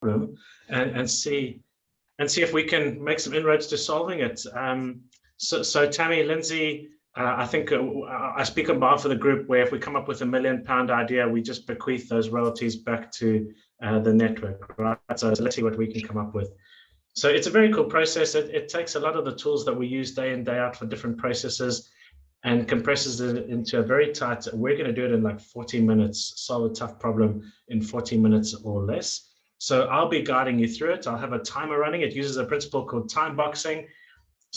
problem and see if we can make some inroads to solving it. So Tammy, Lindsay, I think I speak on behalf of the group where if we come up with £1 million idea, we just bequeath those royalties back to the network, right? So let's see what we can come up with. So it's a very cool process. It takes a lot of the tools that we use day in, day out for different processes and compresses it into a very tight, we're going to do it in like 40 minutes, solve a tough problem in 40 minutes or less. So I'll be guiding you through it. I'll have a timer running. It uses a principle called time boxing,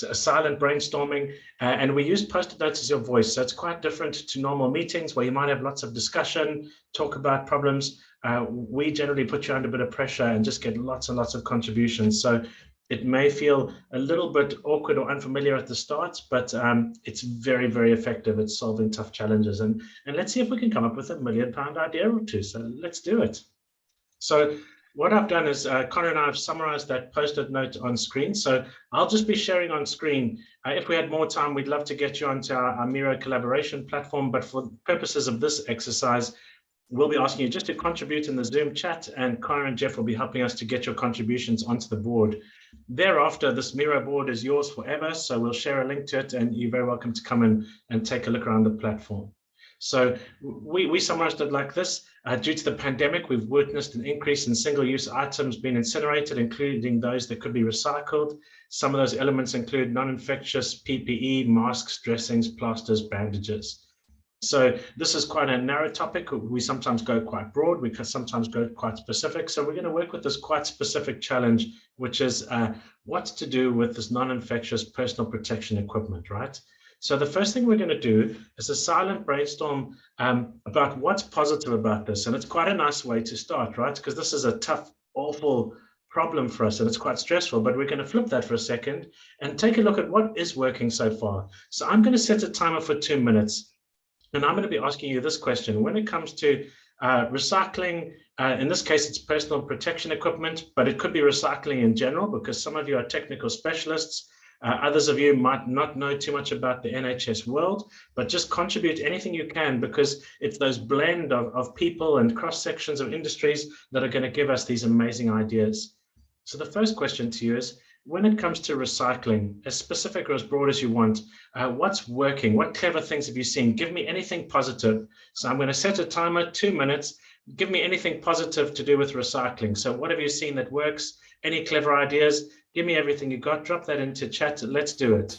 a silent brainstorming, and we use post-it notes as your voice. So it's quite different to normal meetings where you might have lots of discussion, talk about problems. We generally put you under a bit of pressure and just get lots and lots of contributions. So it may feel a little bit awkward or unfamiliar at the start, but it's very, very effective at solving tough challenges. And let's see if we can come up with £1 million idea or two. So let's do it. So what I've done is Connor and I have summarized that post-it note on screen. So I'll just be sharing on screen. If we had more time, we'd love to get you onto our Miro collaboration platform. But for purposes of this exercise, we'll be asking you just to contribute in the Zoom chat, and Connor and Jeff will be helping us to get your contributions onto the board. Thereafter, this Miro board is yours forever. So we'll share a link to it, and you're very welcome to come in and take a look around the platform. So we summarized it like this. Due to the pandemic, we've witnessed an increase in single-use items being incinerated, including those that could be recycled. Some of those elements include non-infectious PPE, masks, dressings, plasters, bandages. So this is quite a narrow topic. We sometimes go quite broad. We can sometimes go quite specific. So we're going to work with this quite specific challenge, which is what to do with this non-infectious personal protection equipment, right? So the first thing we're going to do is a silent brainstorm about what's positive about this. And it's quite a nice way to start, right? Because this is a tough, awful problem for us and it's quite stressful, but we're going to flip that for a second and take a look at what is working so far. So I'm going to set a timer for 2 minutes and I'm going to be asking you this question. When it comes to recycling, in this case, it's personal protection equipment, but it could be recycling in general because some of you are technical specialists. Others of you might not know too much about the NHS world, but just contribute anything you can because it's those blend of people and cross sections of industries that are going to give us these amazing ideas. So the first question to you is, when it comes to recycling, as specific or as broad as you want, what's working? What clever things have you seen? Give me anything positive. So I'm going to set a timer, 2 minutes. Give me anything positive to do with recycling. So what have you seen that works? Any clever ideas? Give me everything you got. Drop that into chat. Let's do it.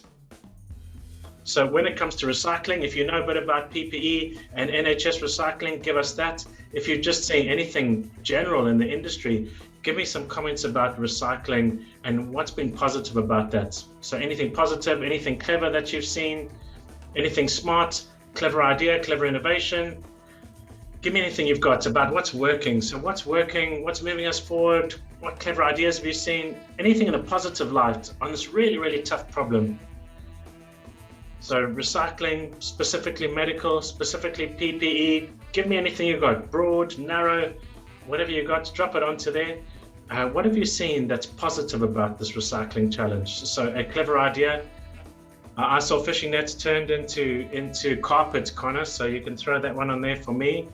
So when it comes to recycling, if you know a bit about PPE and NHS recycling, give us that. If you're just saying anything general in the industry, give me some comments about recycling and what's been positive about that. So anything positive, anything clever that you've seen, anything smart, clever idea, clever innovation. Give me anything you've got about what's working. So what's working, what's moving us forward, what clever ideas have you seen, anything in a positive light on this really, really tough problem. So recycling, specifically medical, specifically PPE, give me anything you've got, broad, narrow, whatever you got, drop it onto there. What have you seen that's positive about this recycling challenge? So a clever idea. I saw fishing nets turned into carpet, Connor, so you can throw that one on there for me.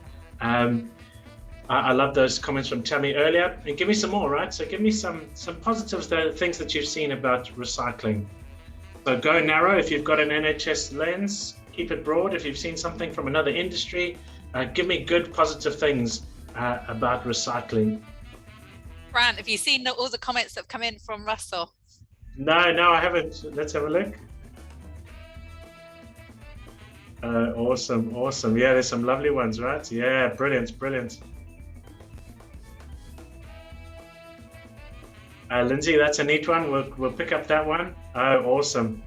I love those comments from Tammy earlier. And give me some more, right? So give me some positives, things that you've seen about recycling. So go narrow if you've got an NHS lens, keep it broad. If you've seen something from another industry, give me good positive things about recycling. Grant, have you seen all the comments that have come in from Russell? No, I haven't. Let's have a look. Awesome. Yeah, there's some lovely ones, right? Yeah, brilliant. Lindsay, that's a neat one. We'll pick up that one. Awesome.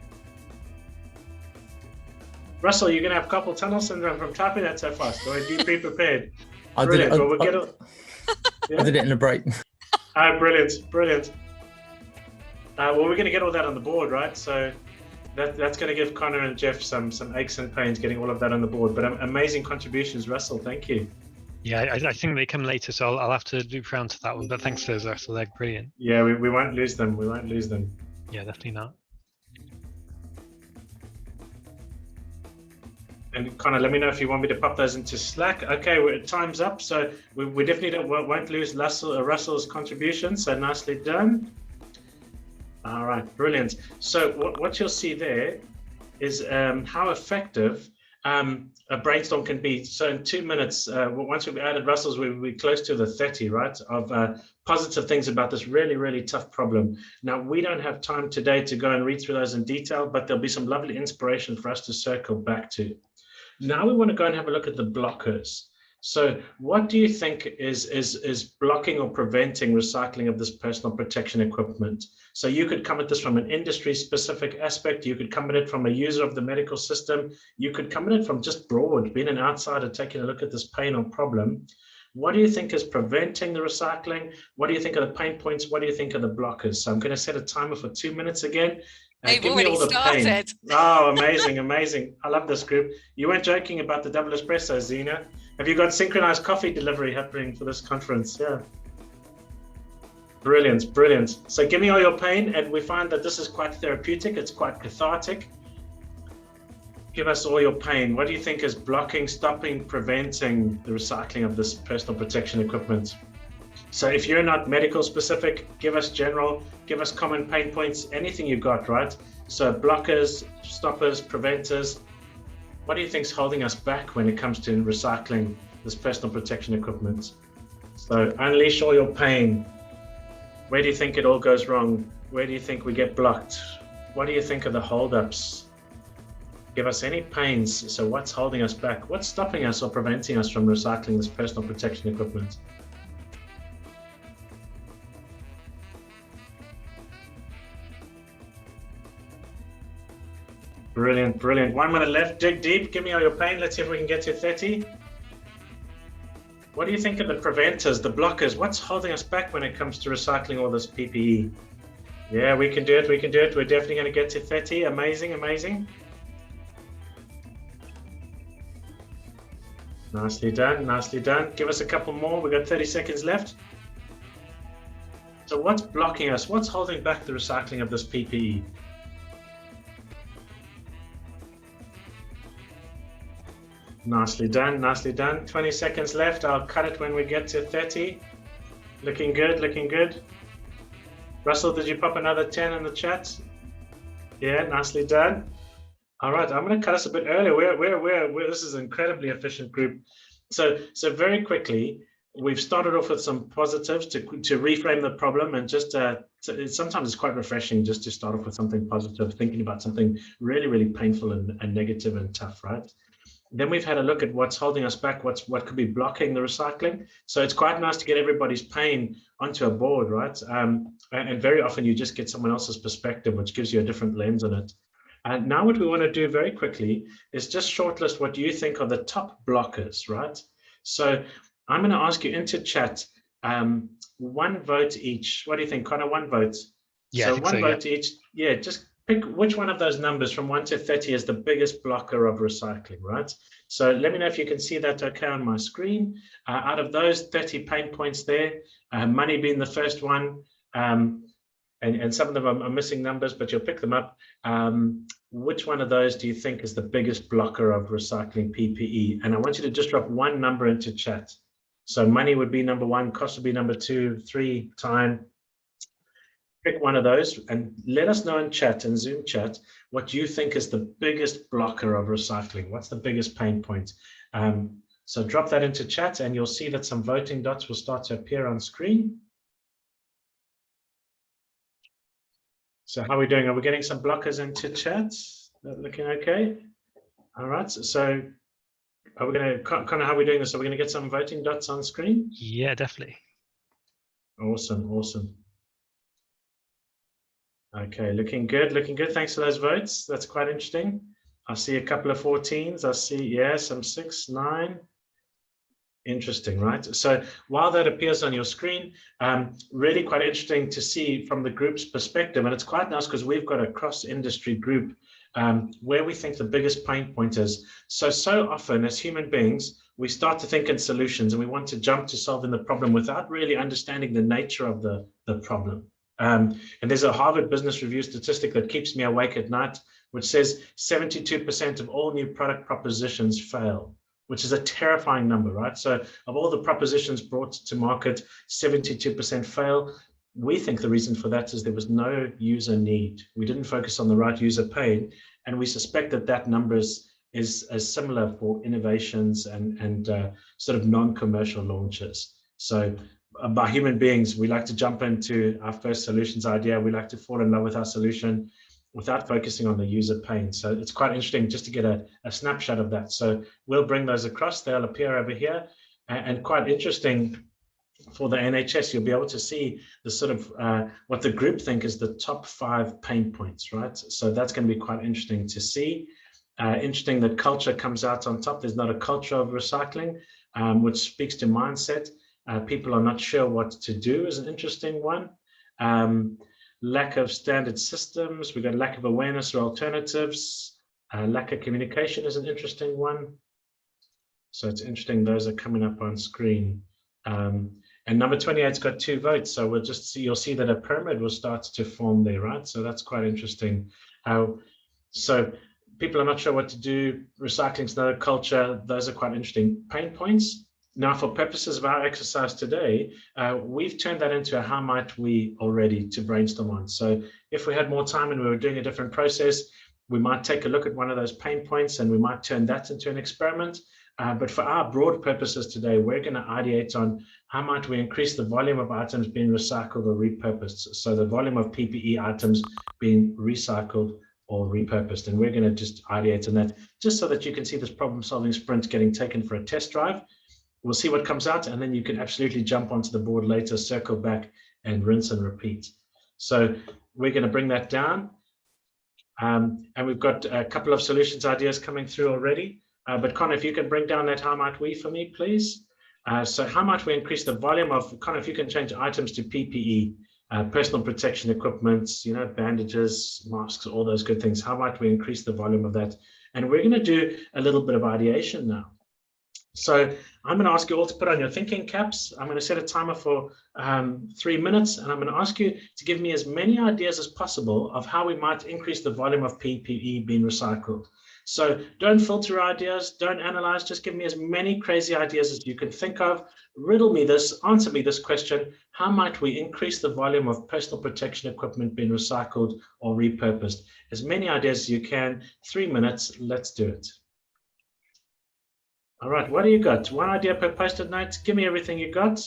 Russell, you're going to have carpal tunnel syndrome from typing that so fast. Or are you pre-prepared? Brilliant. I did it in a break. Brilliant. Well, we're going to get all that on the board, right? So that's going to give Connor and Jeff some aches and pains getting all of that on the board. But amazing contributions, Russell. Thank you. Yeah, I think they come later, so I'll have to loop around to that one. But thanks to those, Russell. They're brilliant. Yeah, we won't lose them. Yeah, definitely not. And Connor, let me know if you want me to pop those into Slack. Okay, time's up. So we definitely won't lose Russell's contribution. So nicely done. All right, brilliant. So what you'll see there is how effective a brainstorm can be. So in 2 minutes, once we've added Russell's, we're close to the 30, right, of positive things about this really, really tough problem. Now, we don't have time today to go and read through those in detail, but there'll be some lovely inspiration for us to circle back to. Now we want to go and have a look at the blockers. So what do you think is blocking or preventing recycling of this personal protection equipment? So you could come at this from an industry specific aspect. You could come at it from a user of the medical system. You could come at it from just broad, being an outsider, taking a look at this pain or problem. What do you think is preventing the recycling? What do you think are the pain points? What do you think are the blockers? So I'm going to set a timer for 2 minutes again. They've already started. Oh, amazing, amazing. I love this group. You weren't joking about the double espresso, Zena. Have you got synchronized coffee delivery happening for this conference? Yeah. Brilliant, brilliant. So give me all your pain, and we find that this is quite therapeutic. It's quite cathartic. Give us all your pain. What do you think is blocking, stopping, preventing the recycling of this personal protection equipment? So if you're not medical specific, give us general, give us common pain points, anything you got, right? So blockers, stoppers, preventers. What do you think is holding us back when it comes to recycling this personal protection equipment? So unleash all your pain. Where do you think it all goes wrong? Where do you think we get blocked? What do you think are the holdups? Give us any pains. So what's holding us back? What's stopping us or preventing us from recycling this personal protection equipment? Brilliant, brilliant. 1 minute left. Dig deep. Give me all your pain. Let's see if we can get to 30. What do you think of the preventers, the blockers? What's holding us back when it comes to recycling all this PPE? Yeah, we can do it. We can do it. We're definitely going to get to 30. Amazing, amazing. Nicely done. Nicely done. Give us a couple more. We've got 30 seconds left. So what's blocking us? What's holding back the recycling of this PPE? Nicely done, nicely done. 20 seconds left. I'll cut it when we get to 30. Looking good, looking good. Russell, did you pop another 10 in the chat? Yeah, nicely done. All right, I'm going to cut us a bit earlier. This is an incredibly efficient group. So very quickly, we've started off with some positives to reframe the problem, and just sometimes it's quite refreshing just to start off with something positive, thinking about something really, really painful and negative and tough, right? Then we've had a look at what's holding us back, what could be blocking the recycling. So it's quite nice to get everybody's pain onto a board, right? And very often you just get someone else's perspective, which gives you a different lens on it. And now what we want to do very quickly is just shortlist what you think are the top blockers, right? So I'm going to ask you into chat, 1 vote each. What do you think, Connor? 1 vote? Yeah, so one vote each. Yeah, just pick which one of those numbers from 1 to 30 is the biggest blocker of recycling, right? So let me know if you can see that okay on my screen. Out of those 30 pain points there, money being the first one, and some of them are missing numbers, but you'll pick them up. Which one of those do you think is the biggest blocker of recycling PPE? And I want you to just drop 1 number into chat. So money would be number 1, cost would be number 2, 3, time. Pick one of those and let us know in chat and Zoom chat what you think is the biggest blocker of recycling. What's the biggest pain point? So drop that into chat and you'll see that some voting dots will start to appear on screen. So how are we doing? Are we getting some blockers into chat? Looking okay? All right. So are we going to, Connor, how are we doing this? Are we going to get some voting dots on screen? Yeah, definitely. Awesome, awesome. Okay, looking good, looking good. Thanks for those votes. That's quite interesting. I see a couple of 14s. I see, yeah, some 6, 9. Interesting, right? So while that appears on your screen, really quite interesting to see from the group's perspective. And it's quite nice because we've got a cross-industry group where we think the biggest pain point is. So often as human beings, we start to think in solutions and we want to jump to solving the problem without really understanding the nature of the problem. And there's a Harvard Business Review statistic that keeps me awake at night, which says 72% of all new product propositions fail, which is a terrifying number, right? So of all the propositions brought to market, 72% fail. We think the reason for that is there was no user need. We didn't focus on the right user pain, and we suspect that that number is similar for innovations and sort of non-commercial launches. So by human beings, we like to jump into our first solutions idea. We like to fall in love with our solution without focusing on the user pain. So it's quite interesting just to get a snapshot of that. So we'll bring those across. They'll appear over here, and quite interesting for the NHS, you'll be able to see the sort of what the group think is the top 5 pain points, right? So that's going to be quite interesting to see. Interesting that culture comes out on top. There's not a culture of recycling, which speaks to mindset. People are not sure what to do is an interesting one. Lack of standard systems. We've got lack of awareness or alternatives. Lack of communication is an interesting one. So it's interesting those are coming up on screen. And number 28's got 2 votes. So we'll just see, you'll see that a pyramid will start to form there, right? So that's quite interesting. So people are not sure what to do. Recycling's not a culture. Those are quite interesting pain points. Now, for purposes of our exercise today, we've turned that into a how might we already to brainstorm on. So if we had more time and we were doing a different process, we might take a look at one of those pain points and we might turn that into an experiment. But for our broad purposes today, we're going to ideate on how might we increase the volume of items being recycled or repurposed. So the volume of PPE items being recycled or repurposed. And we're going to just ideate on that just so that you can see this problem solving sprint getting taken for a test drive. We'll see what comes out, and then you can absolutely jump onto the board later, circle back and rinse and repeat. So we're going to bring that down. And we've got a couple of solutions ideas coming through already. But Connor, if you can bring down that how might we for me, please. So how might we increase the volume of, Connor, if you can change items to PPE, personal protection equipment, you know, bandages, masks, all those good things. How might we increase the volume of that? And we're going to do a little bit of ideation now. So I'm going to ask you all to put on your thinking caps. I'm going to set a timer for 3 minutes, and I'm going to ask you to give me as many ideas as possible of how we might increase the volume of PPE being recycled. So don't filter ideas, don't analyze, just give me as many crazy ideas as you can think of. Riddle me this, answer me this question. How might we increase the volume of personal protection equipment being recycled or repurposed? As many ideas as you can, 3 minutes, let's do it. All right, what do you got? 1 idea per post-it note. Give me everything you got.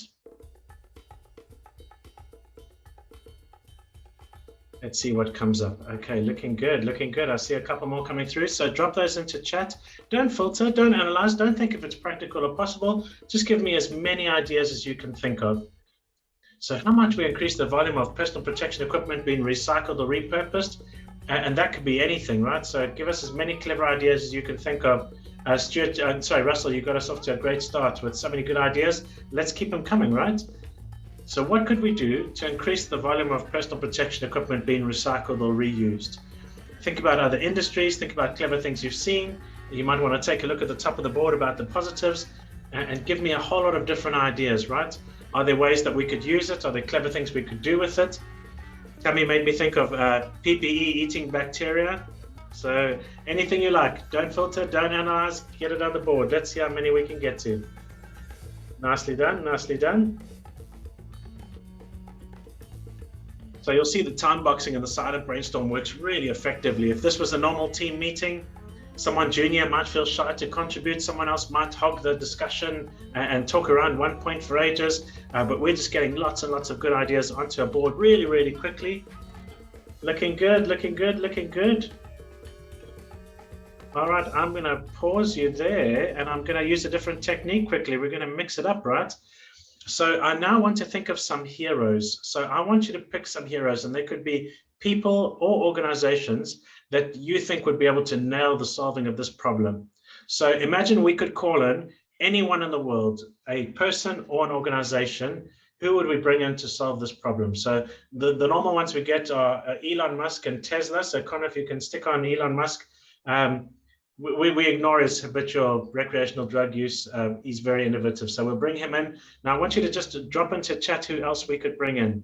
Let's see what comes up. Okay, looking good, looking good. I see a couple more coming through. So drop those into chat. Don't filter, don't analyze, don't think if it's practical or possible. Just give me as many ideas as you can think of. So how much we increase the volume of personal protection equipment being recycled or repurposed? And that could be anything, right? So give us as many clever ideas as you can think of. Stuart, sorry, Russell, you got us off to a great start with so many good ideas. Let's keep them coming, right? So what could we do to increase the volume of personal protection equipment being recycled or reused? Think about other industries, think about clever things you've seen. You might want to take a look at the top of the board about the positives and give me a whole lot of different ideas, right? Are there ways that we could use it? Are there clever things we could do with it? Tammy made me think of PPE eating bacteria. So anything you like, don't filter, don't analyze, get it on the board. Let's see how many we can get to. Nicely done, nicely done. So you'll see the time boxing on the side of Brainstorm works really effectively. If this was a normal team meeting, someone junior might feel shy to contribute, someone else might hog the discussion and talk around one point for ages, but we're just getting lots and lots of good ideas onto a board really, really quickly. Looking good, looking good, looking good. All right, I'm going to pause you there, and I'm going to use a different technique quickly. We're going to mix it up, right? So I now want to think of some heroes. So I want you to pick some heroes, and they could be people or organizations that you think would be able to nail the solving of this problem. So imagine we could call in anyone in the world, a person or an organization. Who would we bring in to solve this problem? So the normal ones we get are Elon Musk and Tesla. So Connor, if you can stick on Elon Musk. We ignore his habitual recreational drug use. He's very innovative, so we'll bring him in. Now I want you to just drop into chat who else we could bring in.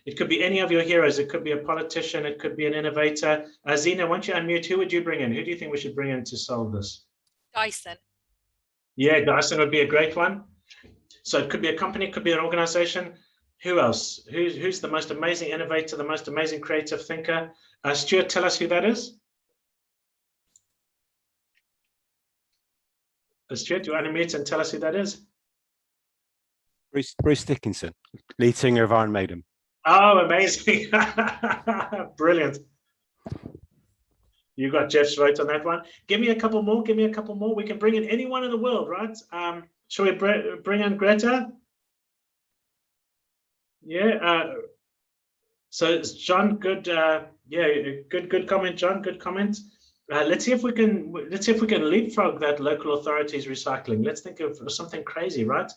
It could be any of your heroes. It could be a politician. It could be an innovator. Zena, once you unmute, who would you bring in? Who do you think we should bring in to solve this? Dyson. Yeah, Dyson would be a great one. So it could be a company, it could be an organization. Who else? Who's the most amazing innovator, the most amazing creative thinker? Stuart, tell us who that is. Stuart, you unmute and tell us who that is. Bruce Dickinson, lead singer of Iron Maiden. Oh, amazing. Brilliant. You got Jeff's vote on that one. Give me a couple more. Give me a couple more. We can bring in anyone in the world, right? Shall we bring in Greta? Yeah. So John, good. Yeah, good comment, John. Good comment. Let's see if we can leapfrog that local authorities recycling. Let's think of something crazy, right?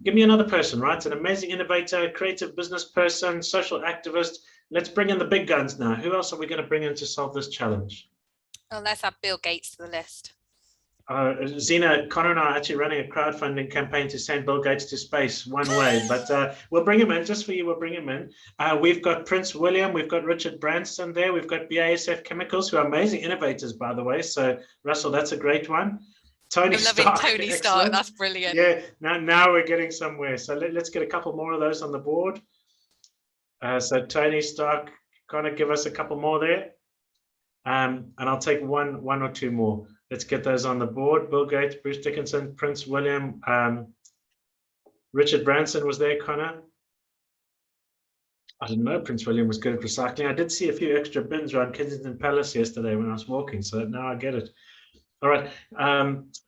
Give me another person, right? An amazing innovator, creative business person, social activist. Let's bring in the big guns now. Who else are we going to bring in to solve this challenge? Oh, let's add Bill Gates to the list. Zena, Connor and I are actually running a crowdfunding campaign to send Bill Gates to space one way, but we'll bring him in just for you. We'll bring him in. We've got Prince William. We've got Richard Branson there. We've got BASF Chemicals, who are amazing innovators, by the way. So Russell, that's a great one. Tony Stark. Tony Stark. That's brilliant. Yeah, now we're getting somewhere. So let's get a couple more of those on the board. So Tony Stark, kind of give us a couple more there. And I'll take one or two more. Let's get those on the board. Bill Gates, Bruce Dickinson, Prince William, Richard Branson was there, Connor. I didn't know Prince William was good at recycling. I did see a few extra bins around Kensington Palace yesterday when I was walking, so now I get it. All right,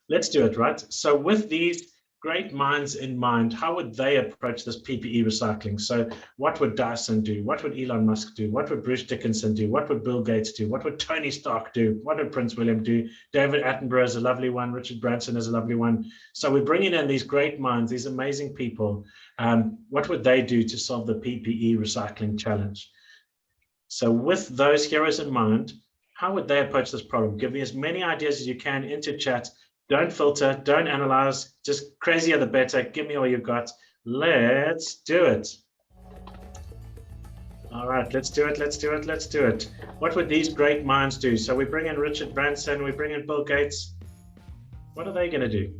let's do it, right? So with these great minds in mind, how would they approach this PPE recycling? So what would Dyson do? What would Elon Musk do? What would Bruce Dickinson do? What would Bill Gates do? What would Tony Stark do? What would Prince William do? David Attenborough is a lovely one. Richard Branson is a lovely one. So we're bringing in these great minds, these amazing people. What would they do to solve the PPE recycling challenge? So with those heroes in mind, how would they approach this problem? Give me as many ideas as you can into chat. Don't filter, don't analyze, just crazier the better. Give me all you've got. Let's do it. All right, let's do it, let's do it, let's do it. What would these great minds do? So we bring in Richard Branson, we bring in Bill Gates. What are they going to do?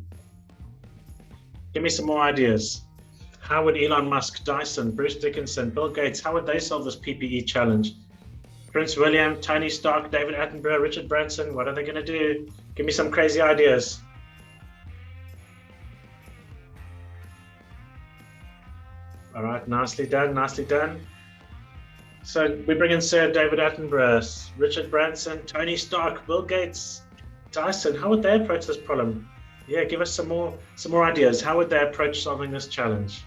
Give me some more ideas. How would Elon Musk, Dyson, Bruce Dickinson, Bill Gates, how would they solve this PPE challenge? Prince William, Tony Stark, David Attenborough, Richard Branson, what are they going to do? Give me some crazy ideas. All right, nicely done, nicely done. So we bring in Sir David Attenborough, Richard Branson, Tony Stark, Bill Gates, Dyson. How would they approach this problem? Yeah, give us some more ideas. How would they approach solving this challenge?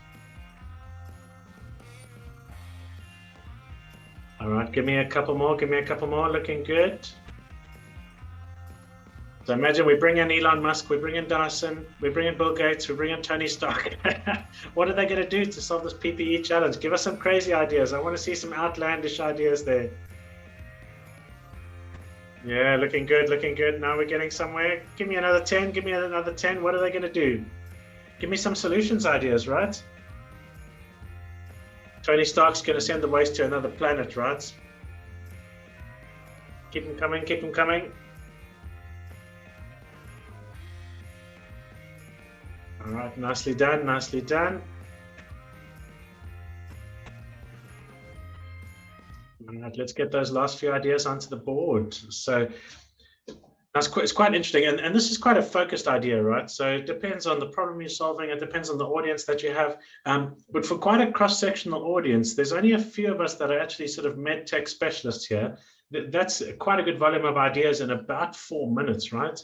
All right, give me a couple more, looking good. So imagine we bring in Elon Musk, we bring in Dyson, we bring in Bill Gates, we bring in Tony Stark. What are they going to do to solve this PPE challenge? Give us some crazy ideas. I want to see some outlandish ideas there. Yeah, looking good, looking good. Now we're getting somewhere. Give me another 10, give me another 10. What are they going to do? Give me some solutions ideas, right? Tony Stark's going to send the waste to another planet, right? Keep them coming, keep them coming. All right, nicely done, nicely done. All right, let's get those last few ideas onto the board. So it's quite interesting, and this is quite a focused idea, right? So it depends on the problem you're solving, it depends on the audience that you have. But for quite a cross-sectional audience, there's only a few of us that are actually sort of med tech specialists here. That's quite a good volume of ideas in about 4 minutes, right?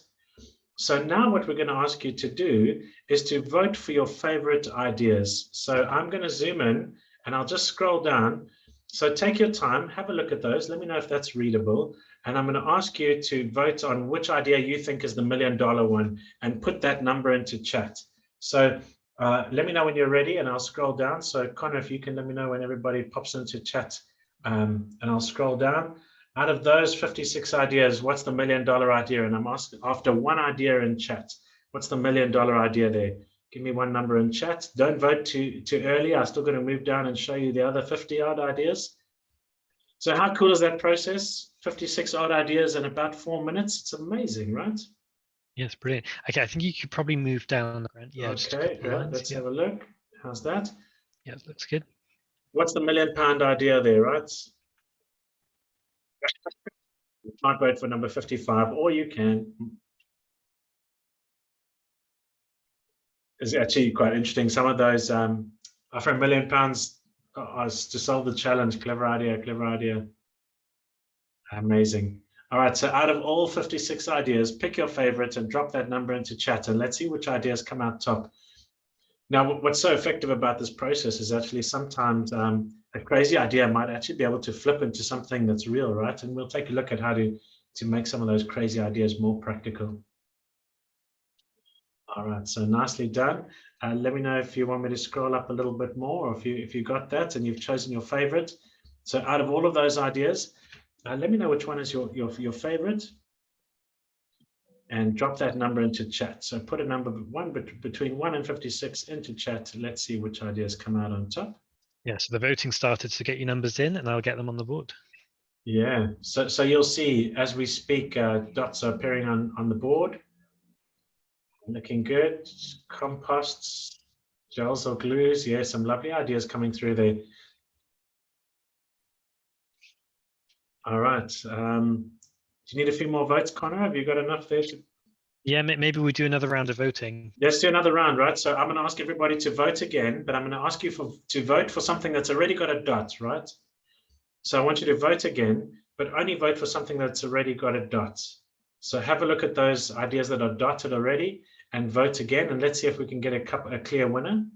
So now what we're going to ask you to do is to vote for your favorite ideas. So I'm going to zoom in and I'll just scroll down. So take your time, have a look at those. Let me know if that's readable. And I'm going to ask you to vote on which idea you think is the $1 million one and put that number into chat. So let me know when you're ready and I'll scroll down. So Connor, if you can let me know when everybody pops into chat and I'll scroll down. Out of those 56 ideas, what's the $1 million idea? And I'm asking after one idea in chat, what's the $1 million idea there? Give me one number in chat. Don't vote too early. I'm still going to move down and show you the other 50 odd ideas. So how cool is that process? 56 odd ideas in about 4 minutes. It's amazing, right? Yes, brilliant. Okay, I think you could probably move down. Yeah, just a Okay, couple yeah, lines. let's Yeah, have a look. How's that? yeah, looks good. What's the £1 million idea there, right? You can't vote for number 55, or you can. It's actually quite interesting. Some of those are for £1 million to solve the challenge. Clever idea, clever idea. Amazing. All right, so out of all 56 ideas, pick your favorite and drop that number into chat, and let's see which ideas come out top. Now, what's so effective about this process is actually sometimes a crazy idea might actually be able to flip into something that's real, right? And we'll take a look at how to make some of those crazy ideas more practical. All right, so nicely done. Let me know if you want me to scroll up a little bit more, or if you got that and you've chosen your favorite. So out of all of those ideas, let me know which one is your favorite, and drop that number into chat. So put a number between 1 and 56 into chat. Let's see which ideas come out on top. Yeah, so the voting started, to get your numbers in and I'll get them on the board. Yeah, so you'll see as we speak, dots are appearing on the board. Looking good. Composts, gels or glues. Yeah, some lovely ideas coming through there. All right. Do you need a few more votes, Connor? Have you got enough there to? Yeah, maybe we do another round of voting. Let's do another round, right? So I'm going to ask everybody to vote again, but I'm going to ask you to vote for something that's already got a dot, right? So I want you to vote again, but only vote for something that's already got a dot. So have a look at those ideas that are dotted already and vote again, and let's see if we can get a clear winner.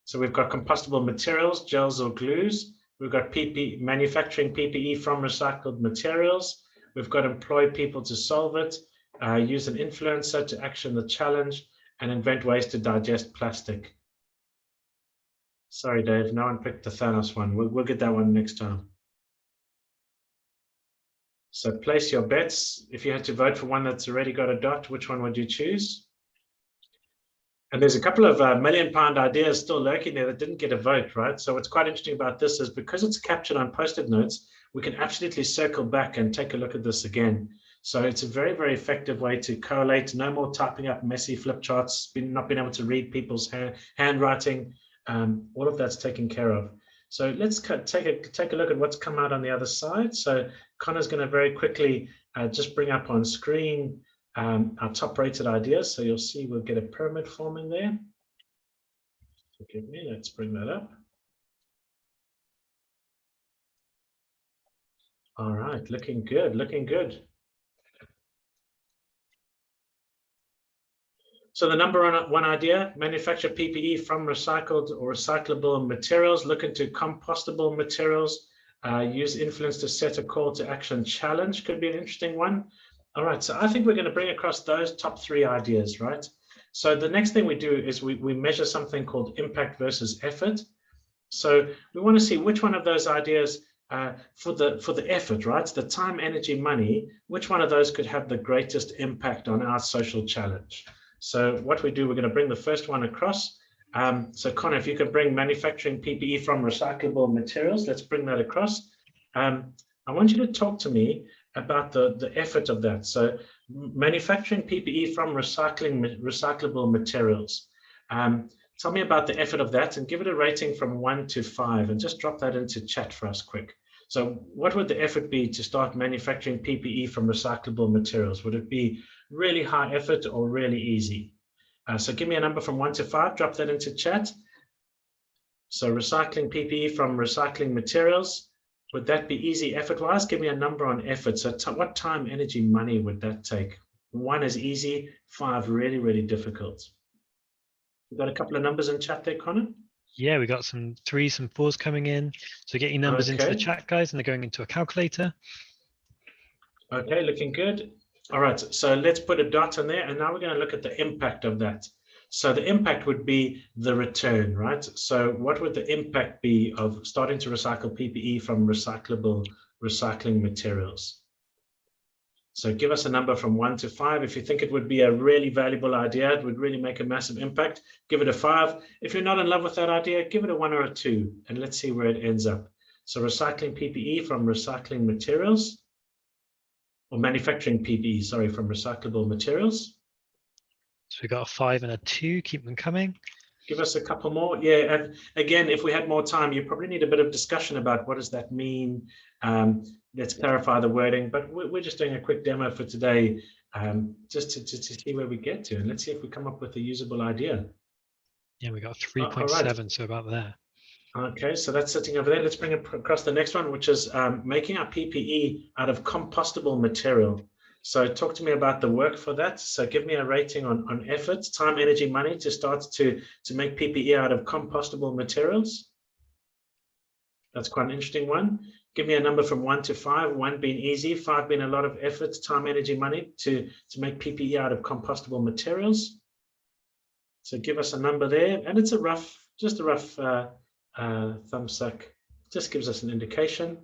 So we've got compostable materials, gels or glues. We've got manufacturing PPE from recycled materials. We've got employ people to solve it, use an influencer to action the challenge, and invent ways to digest plastic. Sorry, Dave, no one picked the Thanos one. We'll get that one next time. So place your bets. If you had to vote for one that's already got a dot, which one would you choose? And there's a couple of £1 million ideas still lurking there that didn't get a vote, right? So what's quite interesting about this is because it's captured on Post-it notes, we can absolutely circle back and take a look at this again. So it's a very, very effective way to collate. No more typing up messy flip charts, not being able to read people's handwriting. All of that's taken care of. So let's take a look at what's come out on the other side. So Connor's going to very quickly just bring up on screen our top rated ideas. So you'll see we'll get a pyramid forming there. Forgive me, let's bring that up. All right, looking good, looking good. So the number one idea, manufacture PPE from recycled or recyclable materials, look into compostable materials, use influence to set a call to action challenge, could be an interesting one. All right, so I think we're going to bring across those top 3 ideas, right? So the next thing we do is we measure something called impact versus effort. So we want to see which one of those ideas for the effort, right? The time, energy, money, which one of those could have the greatest impact on our social challenge? So what we do, we're going to bring the first one across. So Connor, if you could bring manufacturing PPE from recyclable materials, let's bring that across. I want you to talk to me about the effort of that. So manufacturing PPE from recyclable materials. Tell me about the effort of that and give it a rating from 1 to 5 and just drop that into chat for us quick. So what would the effort be to start manufacturing PPE from recyclable materials? Would it be really high effort or really easy? So give me a number from 1 to 5, drop that into chat. So recycling PPE from recycling materials, would that be easy effort-wise? Give me a number on effort. So what time, energy, money would that take? 1 is easy, 5 really, really difficult. We've got a couple of numbers in chat there, Connor. Yeah, we got some 3s, some 4s coming in. So get your numbers into the chat, guys, and they're going into a calculator. Okay, looking good. All right, so let's put a dot in there, and now we're going to look at the impact of that. So the impact would be the return, right? So what would the impact be of starting to recycle PPE from recycling materials? So give us a number from 1 to 5. If you think it would be a really valuable idea, it would really make a massive impact, give it a 5. If you're not in love with that idea, give it a 1 or a 2, and let's see where it ends up. So recycling PPE from recycling materials, or manufacturing PPE, sorry, from recyclable materials. So we got a 5 and a 2, keep them coming. Give us a couple more. Yeah, and again, if we had more time, you probably need a bit of discussion about what does that mean. Let's clarify the wording, but we're just doing a quick demo for today, just to see where we get to, and let's see if we come up with a usable idea. Yeah, we got 3.7, so about there. Okay, so that's sitting over there. Let's bring it across the next one, which is making our PPE out of compostable material. So talk to me about the work for that. So give me a rating on effort, time, energy, money to start to make PPE out of compostable materials. That's quite an interesting one. Give me a number from 1 to 5, 1 being easy, 5 being a lot of effort, time, energy, money to make PPE out of compostable materials. So give us a number there, and it's just a rough thumbsuck, just gives us an indication.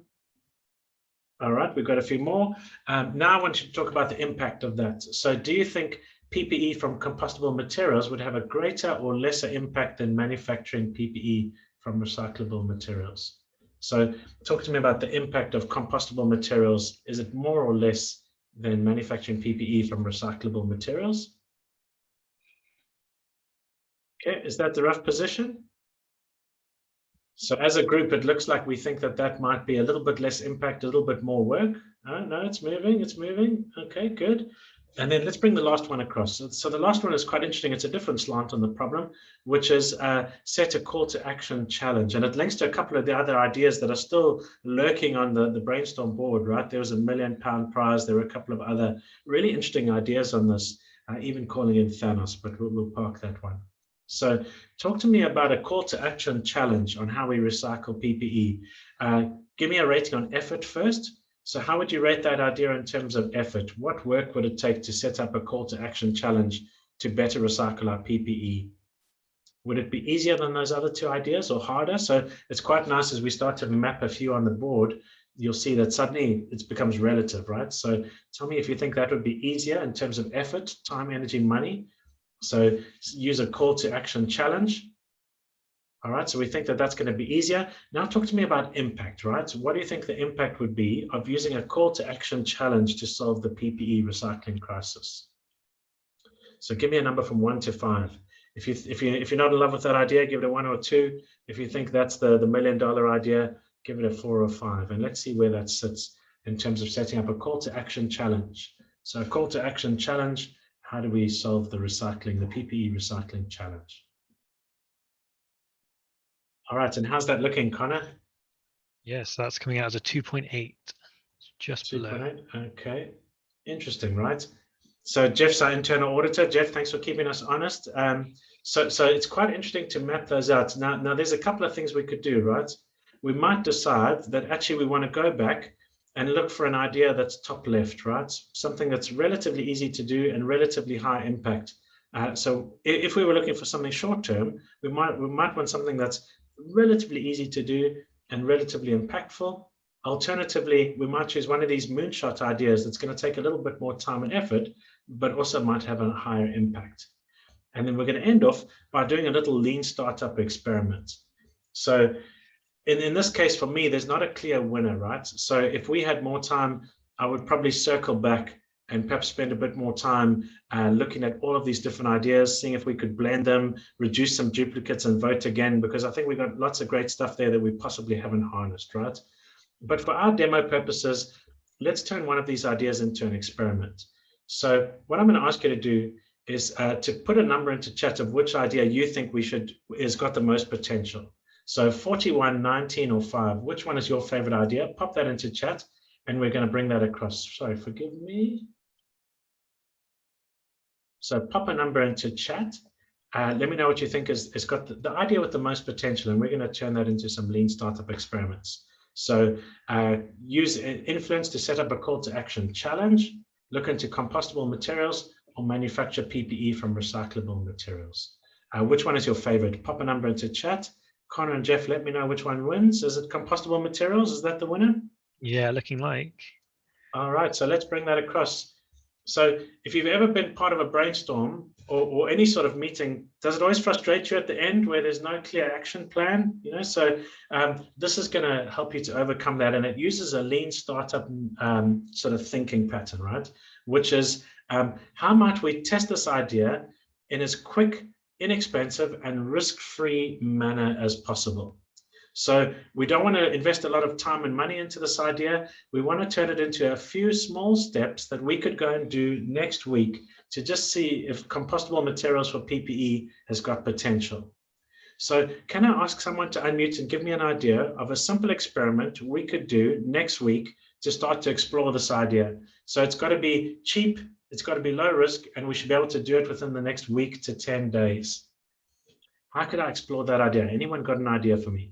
All right, we've got a few more. Now I want you to talk about the impact of that. So do you think PPE from compostable materials would have a greater or lesser impact than manufacturing PPE from recyclable materials? So talk to me about the impact of compostable materials. Is it more or less than manufacturing PPE from recyclable materials? Okay, is that the rough position? So as a group, it looks like we think that might be a little bit less impact, a little bit more work. No, it's moving, it's moving. Okay, good. And then let's bring the last one across. So the last one is quite interesting. It's a different slant on the problem, which is set a call to action challenge. And it links to a couple of the other ideas that are still lurking on the brainstorm board, right? There was £1 million prize. There were a couple of other really interesting ideas on this, even calling in Thanos, but we'll park that one. So talk to me about a call to action challenge on how we recycle PPE. Give me a rating on effort first. So how would you rate that idea in terms of effort? What work would it take to set up a call to action challenge to better recycle our PPE? Would it be easier than those other two ideas or harder? So it's quite nice as we start to map a few on the board, you'll see that suddenly it becomes relative, right? So tell me if you think that would be easier in terms of effort, time, energy, money. So use a call to action challenge. All right, so we think that's going to be easier. Now talk to me about impact, right? So what do you think the impact would be of using a call to action challenge to solve the PPE recycling crisis? So give me a number from 1 to 5. If you're not in love with that idea, give it a 1 or 2. If you think that's the $1 million idea, give it a 4 or 5. And let's see where that sits in terms of setting up a call to action challenge. So a call to action challenge, how do we solve the PPE recycling challenge? All right, and how's that looking, Connor? Yes, that's coming out as a 2.8, just below. Okay, interesting, right? So Jeff's our internal auditor. Jeff, thanks for keeping us honest. So it's quite interesting to map those out. Now there's a couple of things we could do, right? We might decide that actually we want to go back and look for an idea that's top left, right? Something that's relatively easy to do and relatively high impact. So if we were looking for something short term, we might want something that's relatively easy to do and relatively impactful. Alternatively, we might choose one of these moonshot ideas that's going to take a little bit more time and effort, but also might have a higher impact. And then we're going to end off by doing a little lean startup experiment. So in this case, for me, there's not a clear winner, right? So if we had more time, I would probably circle back and perhaps spend a bit more time looking at all of these different ideas, seeing if we could blend them, reduce some duplicates and vote again, because I think we've got lots of great stuff there that we possibly haven't harnessed, right? But for our demo purposes, let's turn one of these ideas into an experiment. So what I'm going to ask you to do is to put a number into chat of which idea you think has got the most potential. So 41, 19, or 5, which one is your favorite idea? Pop that into chat, and we're going to bring that across. Sorry, forgive me. So pop a number into chat. Let me know what you think has got the idea with the most potential, and we're going to turn that into some lean startup experiments. So use influence to set up a call to action challenge, look into compostable materials, or manufacture PPE from recyclable materials. Which one is your favorite? Pop a number into chat. Connor and Jeff, let me know which one wins. Is it compostable materials? Is that the winner? Yeah, looking like. All right, so let's bring that across. So if you've ever been part of a brainstorm or any sort of meeting, does it always frustrate you at the end where there's no clear action plan? So this is going to help you to overcome that, and it uses a lean startup sort of thinking pattern, right? Which is how might we test this idea in as quick, inexpensive, and risk-free manner as possible. So we don't want to invest a lot of time and money into this idea. We want to turn it into a few small steps that we could go and do next week to just see if compostable materials for PPE has got potential. So can I ask someone to unmute and give me an idea of a simple experiment we could do next week to start to explore this idea? So it's got to be cheap, it's got to be low risk, and we should be able to do it within the next week to 10 days. How could I explore that idea? Anyone got an idea for me?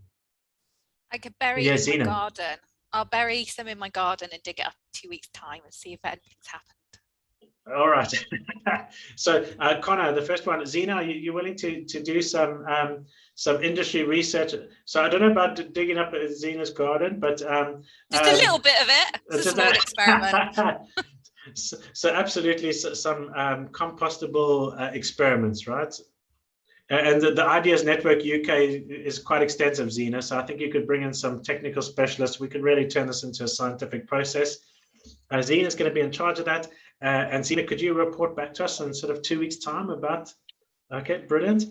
I could bury Yeah, it in Zena. my garden. I'll bury some in my garden and dig it up in 2 weeks' time and see if anything's happened. All right. So Connor, the first one, Zena, are you willing to do some industry research? So I don't know about digging up Zena's garden, but just a little bit of it. It's a small experiment. So absolutely some compostable experiments, right? And the Ideas Network UK is quite extensive, Zena. So I think you could bring in some technical specialists. We could really turn this into a scientific process. Zena is going to be in charge of that. And Zena, could you report back to us in sort of 2 weeks' time about? Okay, brilliant.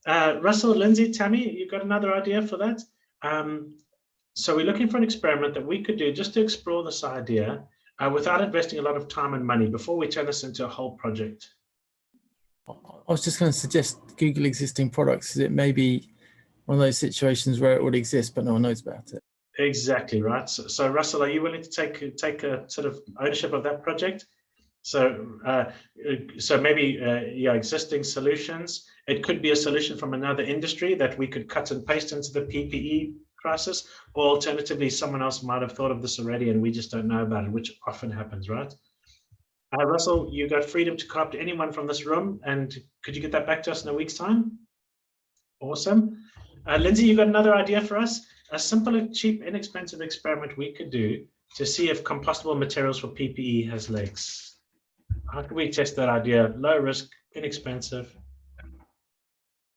Russell, Lindsay, Tammy, you got another idea for that? So we're looking for an experiment that we could do just to explore this idea without investing a lot of time and money before we turn this into a whole project. I was just going to suggest Google existing products. It may be one of those situations where it would exist, but no one knows about it. Exactly right. So Russell, are you willing to take a sort of ownership of that project? So maybe existing solutions. It could be a solution from another industry that we could cut and paste into the PPE crisis, or alternatively, someone else might have thought of this already and we just don't know about it, which often happens, right? Russell, you got freedom to co-opt anyone from this room, and could you get that back to us in a week's time? Awesome. Lindsay, you got another idea for us? A simple, cheap, inexpensive experiment we could do to see if compostable materials for PPE has legs. How can we test that idea? Low risk, inexpensive,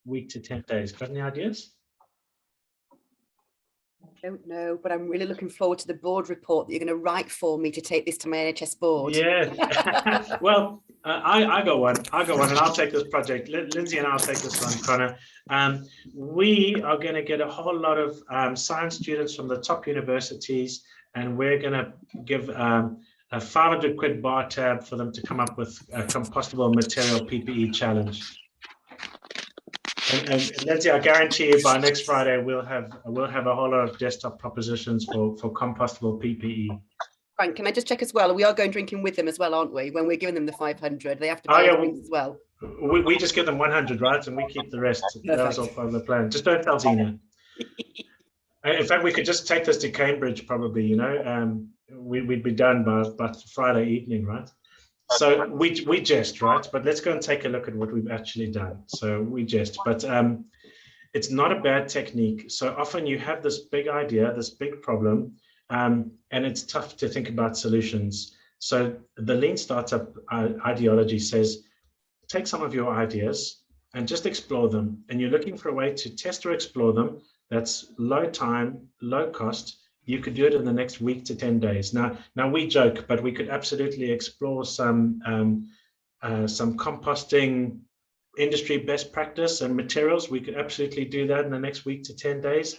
week to 10 days. Got any ideas? I don't know, but I'm really looking forward to the board report that you're going to write for me to take this to my NHS board. Yeah. Well, I got one, and I'll take this project. Lindsay and I'll take this one, Connor. We are going to get a whole lot of science students from the top universities, and we're going to give a 500 quid bar tab for them to come up with a compostable material PPE challenge. And Lindsay, I guarantee you by next Friday we'll have a whole lot of desktop propositions for compostable PPE. Frank, can I just check as well? We are going drinking with them as well, aren't we? When we're giving them the 500, they have to buy drinks as well. We just give them 100, right? And we keep the rest. Perfect. That was all part of the plan. Just don't tell Zena. In fact, we could just take this to Cambridge, probably. We'd be done by Friday evening, right? So we jest, right? But let's go and take a look at what we've actually done. So we jest, but it's not a bad technique. So often you have this big idea, this big problem, and it's tough to think about solutions. So the lean startup ideology says, take some of your ideas and just explore them. And you're looking for a way to test or explore them that's low time, low cost. You could do it in the next week to 10 days. Now we joke, but we could absolutely explore some composting industry best practice and materials. We could absolutely do that in the next week to 10 days.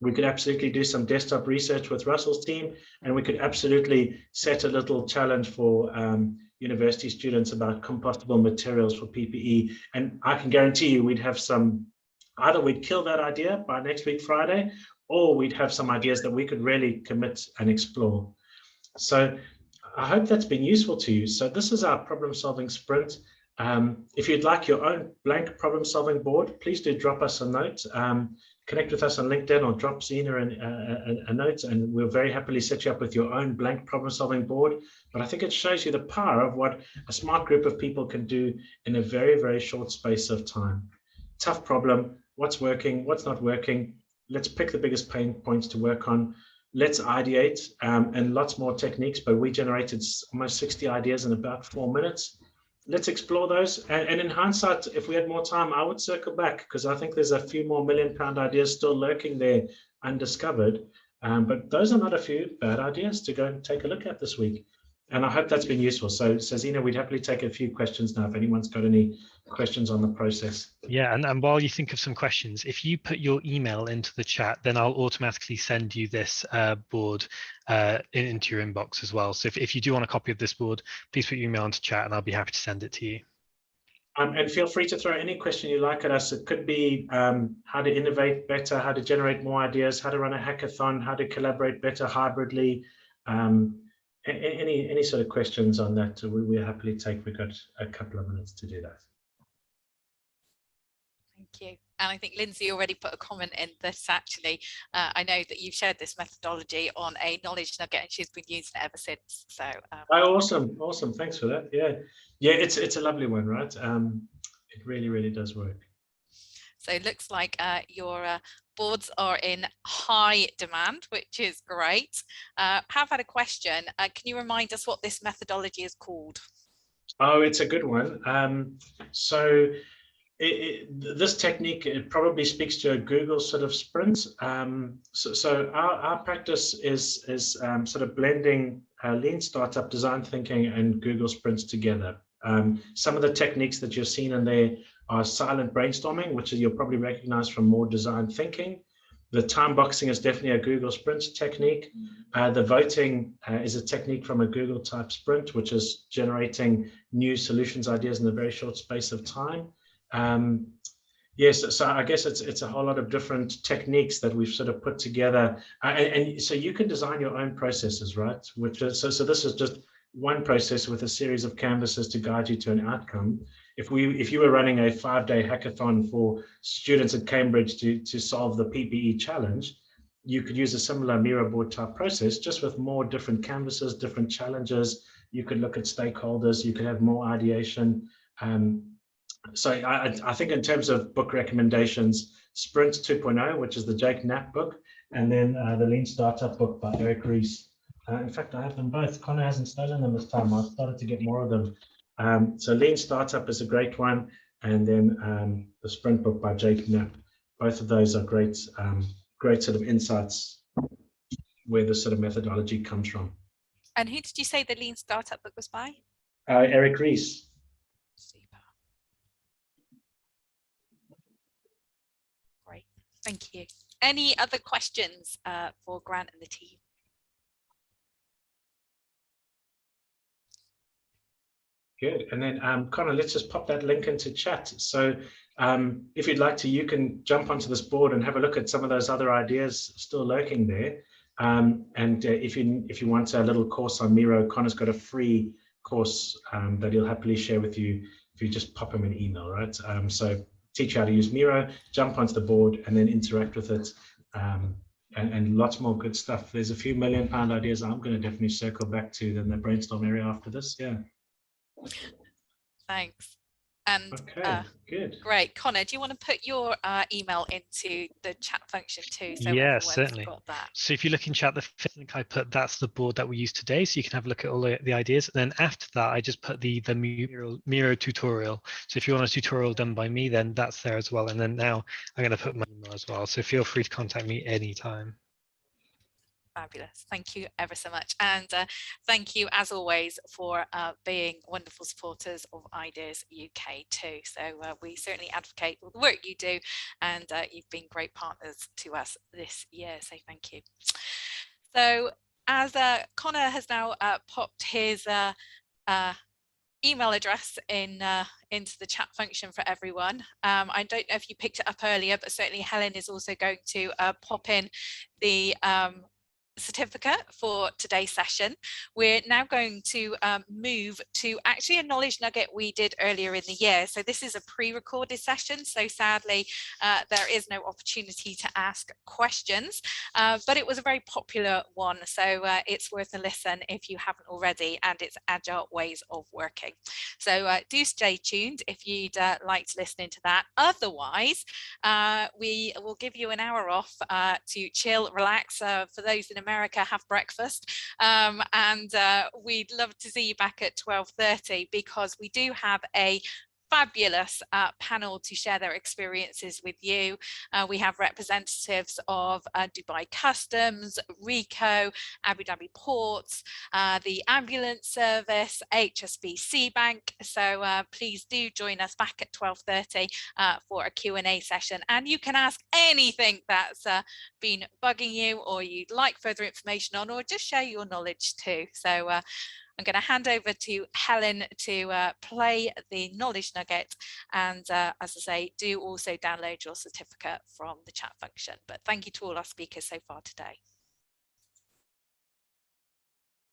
We could absolutely do some desktop research with Russell's team, and we could absolutely set a little challenge for university students about compostable materials for PPE. And I can guarantee you we'd have either we'd kill that idea by next week, Friday, or we'd have some ideas that we could really commit and explore. So I hope that's been useful to you. So this is our problem-solving sprint. If you'd like your own blank problem-solving board, please do drop us a note. Connect with us on LinkedIn or drop Zena a note, and we'll very happily set you up with your own blank problem-solving board. But I think it shows you the power of what a smart group of people can do in a very, very short space of time. Tough problem, what's working, what's not working. Let's pick the biggest pain points to work on. let's ideate, and lots more techniques, but we generated almost 60 ideas in about 4 minutes. Let's explore those. And in hindsight, if we had more time, I would circle back, because I think there's a few more £1 million ideas still lurking there undiscovered. But those are not a few bad ideas to go and take a look at this week. And I hope that's been useful. So Zena, we'd happily take a few questions now if anyone's got any questions on the process. Yeah, and while you think of some questions, if you put your email into the chat, then I'll automatically send you this board into your inbox as well. So if you do want a copy of this board, please put your email into chat and I'll be happy to send it to you. And feel free to throw any question you like at us. It could be how to innovate better, how to generate more ideas, how to run a hackathon, how to collaborate better hybridly. Any sort of questions on that, we'll happily take. We've got a couple of minutes to do that. Thank you. And I think Lindsay already put a comment in this actually. I know that you've shared this methodology on a knowledge nugget and she's been using it ever since. So oh, awesome. Thanks for that. Yeah, it's a lovely one, right? It really does work. So it looks like your boards are in high demand, which is great. Have had a question. Can you remind us what this methodology is called? Oh, it's a good one. So this technique, it probably speaks to a Google sort of sprint. So our practice is sort of blending lean startup design thinking and Google sprints together. Some of the techniques that you've seen in there are silent brainstorming, which you'll probably recognize from more design thinking. The time boxing is definitely a Google sprint technique. The voting is a technique from a Google type sprint, which is generating new solutions ideas in a very short space of time. Yes, so I guess it's a whole lot of different techniques that we've sort of put together, and so you can design your own processes, right? Which is, so this is just one process with a series of canvases to guide you to an outcome. If you were running a 5-day hackathon for students at Cambridge to solve the PPE challenge, you could use a similar Miro board type process, just with more different canvases, different challenges. You could look at stakeholders, you could have more ideation. So I think in terms of book recommendations, Sprint 2.0, which is the Jake Knapp book, and then the Lean Startup book by Eric Ries. In fact, I have them both. Connor hasn't stolen them this time. I've started to get more of them. So Lean Startup is a great one. And then the Sprint book by Jake Knapp. Both of those are great, great sort of insights where the sort of methodology comes from. And who did you say the Lean Startup book was by? Eric Ries. Super. Great. Thank you. Any other questions for Grant and the team? Good. And then Connor, let's just pop that link into chat. So if you'd like to, you can jump onto this board and have a look at some of those other ideas still lurking there. And if you want a little course on Miro, Connor's got a free course that he'll happily share with you if you just pop him an email, right? So teach you how to use Miro, jump onto the board and then interact with it. And lots more good stuff. There's a few £1 million ideas I'm going to definitely circle back to in the brainstorm area after this. Yeah. Thanks. And okay, good. Great. Connor, do you want to put your email into the chat function too? So yeah, certainly. got that. So if you look in chat, the fifth link I put, that's the board that we use today. So you can have a look at all the ideas. And then after that, I just put the Miro tutorial. So if you want a tutorial done by me, then that's there as well. And then now I'm going to put my email as well. So feel free to contact me anytime. Fabulous. Thank you ever so much. And thank you, as always, for being wonderful supporters of Ideas UK too. So we certainly advocate all the work you do, and you've been great partners to us this year. So thank you. So as Connor has now popped his email address into the chat function for everyone. I don't know if you picked it up earlier, but certainly Helen is also going to pop in the certificate for today's session. We're now going to move to actually a knowledge nugget we did earlier in the year. So this is a pre-recorded session, so sadly there is no opportunity to ask questions, but it was a very popular one, so it's worth a listen if you haven't already, and it's Agile Ways of Working. So do stay tuned if you'd like to listen into that. Otherwise, we will give you an hour off to chill, relax. For those in America, have breakfast. And we'd love to see you back at 12:30, because we do have a fabulous panel to share their experiences with you. We have representatives of Dubai Customs, RICO, Abu Dhabi Ports, the ambulance service, HSBC Bank. So please do join us back at 12:30 for a Q&A session, and you can ask anything that's been bugging you, or you'd like further information on, or just share your knowledge too. So I'm going to hand over to Helen to play the knowledge nugget, and as I say, do also download your certificate from the chat function. But thank you to all our speakers so far today.